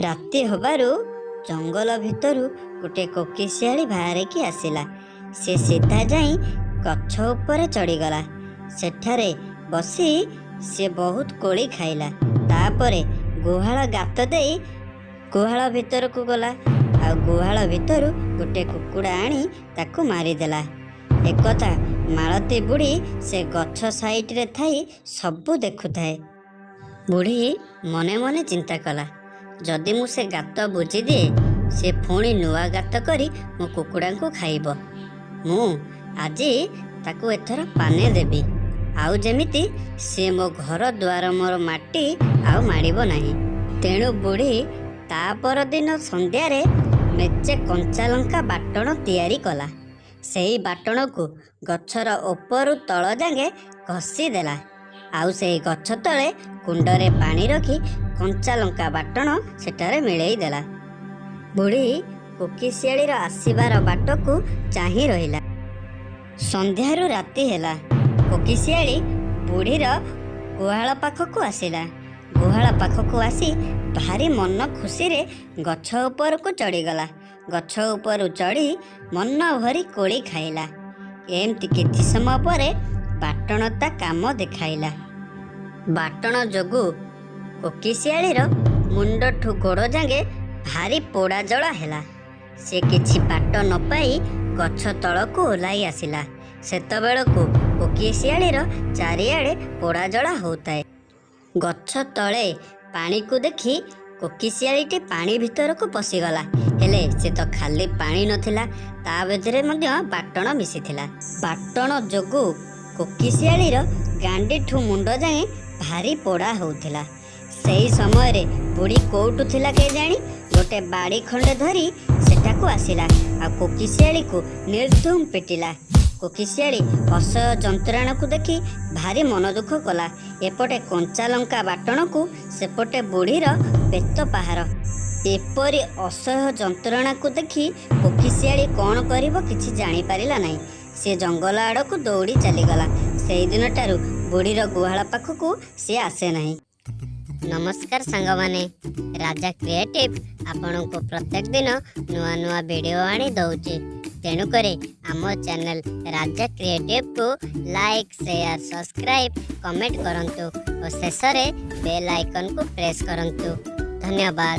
ରାତି ହେବାରୁ ଜଙ୍ଗଲ ଭିତରୁ ଗୋଟେ କୋକିଶିଆଳି ବାହାରିକି ଆସିଲା। ସେ ସିଧା ଯାଇ ଗଛ ଉପରେ ଚଢ଼ିଗଲା। ସେଠାରେ ବସି ସେ ବହୁତ କୋଳି ଖାଇଲା। ତାପରେ ଗୁହାଳ ଗାତ ଦେଇ ଗୁହାଳ ଭିତରକୁ ଗଲା। ଆଉ ଗୁହାଳ ଭିତରୁ ଗୋଟେ କୁକୁଡ଼ା ଆଣି ତାକୁ ମାରିଦେଲା। ଏକଥା ମାଳତୀ ବୁଢ଼ୀ ସେ ଗଛ ସାଇଟରେ ଥାଇ ସବୁ ଦେଖୁଥାଏ। ବୁଢ଼ୀ ମନେ ମନେ ଚିନ୍ତା କଲା, ଯଦି ମୁଁ ସେ ଗାତ ବୁଜିଦିଏ, ସେ ପୁଣି ନୂଆ ଗାତ କରି ମୋ କୁକୁଡ଼ାଙ୍କୁ ଖାଇବ। ମୁଁ ଆଜି ତାକୁ ଏଥର ପାନେ ଦେବି, ଆଉ ଯେମିତି ସେ ମୋ ଘର ଦୁଆର ମୋର ମାଟି ଆଉ ମାଡ଼ିବ ନାହିଁ। ତେଣୁ ବୁଢ଼ୀ ତା ପରଦିନ ସନ୍ଧ୍ୟାରେ ମେଞ୍ଚେ କଞ୍ଚାଲଙ୍କା ବାଟଣ ତିଆରି କଲା। ସେହି ବାଟଣକୁ ଗଛର ଉପରୁ ତଳ ଯାଙ୍ଗେ ଘଷି ଦେଲା। ଆଉ ସେହି ଗଛ ତଳେ କୁଣ୍ଡରେ ପାଣି ରଖି କଞ୍ଚାଲଙ୍କା ବାଟଣ ସେଠାରେ ମିଳେଇ ଦେଲା। ବୁଢ଼ୀ କୋକିଶିଆଳିର ଆସିବାର ବାଟକୁ ଚାହିଁ ରହିଲା। ସନ୍ଧ୍ୟାରୁ ରାତି ହେଲା। କୋକିଶିଆଳି ବୁଢ଼ୀର ଗୁହାଳ ପାଖକୁ ଆସିଲା। ଗୁହାଳ ପାଖକୁ ଆସି ଭାରି ମନ ଖୁସିରେ ଗଛ ଉପରକୁ ଚଢ଼ିଗଲା। ଗଛ ଉପରୁ ଚଢ଼ି ମନ ଭରି କୋଳି ଖାଇଲା। ଏମିତି କିଛି ସମୟ ପରେ ବାଟଣ ତା କାମ ଦେଖାଇଲା। ବାଟଣ ଯୋଗୁଁ କୋକିଶିଆଳିର ମୁଣ୍ଡଠୁ ଗୋଡ଼ ଯାଙ୍ଗେ ଭାରି ପୋଡ଼ା ଜଳା ହେଲା। ସେ କିଛି ବାଟ ନ ପାଇ ଗଛ ତଳକୁ ଓହ୍ଲାଇ ଆସିଲା। ସେତେବେଳକୁ କୋକିଶିଆଳିର ଚାରିଆଡ଼େ ପୋଡ଼ା ଜଳା ହେଉଥାଏ। ଗଛ ତଳେ ପାଣିକୁ ଦେଖି କୋକିଶିଆଳିଟି ପାଣି ଭିତରକୁ ପଶିଗଲା। ହେଲେ ସେ ତ ଖାଲି ପାଣି ନଥିଲା, ତା ଭିତରେ ମଧ୍ୟ ବାଟଣ ମିଶିଥିଲା। ବାଟଣ ଯୋଗୁଁ କୋକିଶିଆଳିର ଗାଣ୍ଡିଠୁ ମୁଣ୍ଡ ଯାଏଁ ଭାରି ପୋଡ଼ା ହେଉଥିଲା। ସେହି ସମୟରେ ବୁଢ଼ୀ କୋଉଠୁ ଥିଲା କେଜାଣି ଗୋଟେ ବାଡ଼ି ଖଣ୍ଡେ ଧରି ସେଠାକୁ ଆସିଲା। ଆଉ କୋକିଶିଆଳିକୁ ନିର୍ଧୁମ ପିଟିଲା। କୋକିଶିଆଳି ଅସହ୍ୟ ଯନ୍ତ୍ରଣାକୁ ଦେଖି ଭାରି ମନ ଦୁଃଖ କଲା। ଏପଟେ କଞ୍ଚାଲଙ୍କା ବାଟଣକୁ, ସେପଟେ ବୁଢ଼ୀର ବେତ ପାହାର। ଏପରି ଅସହ୍ୟ ଯନ୍ତ୍ରଣାକୁ ଦେଖି କୋକିଶିଆଳି କ'ଣ କରିବ କିଛି ଜାଣିପାରିଲା ନାହିଁ। ସେ ଜଙ୍ଗଲ ଆଡ଼କୁ ଦୌଡ଼ି ଚାଲିଗଲା। ସେହିଦିନଠାରୁ ବୁଢ଼ୀର ଗୁହାଳ ପାଖକୁ ସେ ଆସେ ନାହିଁ। ନମସ୍କାର ସାଙ୍ଗମାନେ, ରାଜା କ୍ରିଏଟିଭ ଆପଣଙ୍କୁ ପ୍ରତ୍ୟେକ ଦିନ ନୂଆ ନୂଆ ଭିଡ଼ିଓ ଆଣି ଦେଉଛି। ତେଣୁକରି ଆମ ଚ୍ୟାନେଲ ରାଜା କ୍ରିଏଟିଭକୁ ଲାଇକ୍, ସେୟାର, ସବସ୍କ୍ରାଇବ୍, କମେଣ୍ଟ କରନ୍ତୁ ଓ ଶେଷରେ ବେଲ୍ ଆଇକନକୁ ପ୍ରେସ୍ କରନ୍ତୁ। ଧନ୍ୟବାଦ।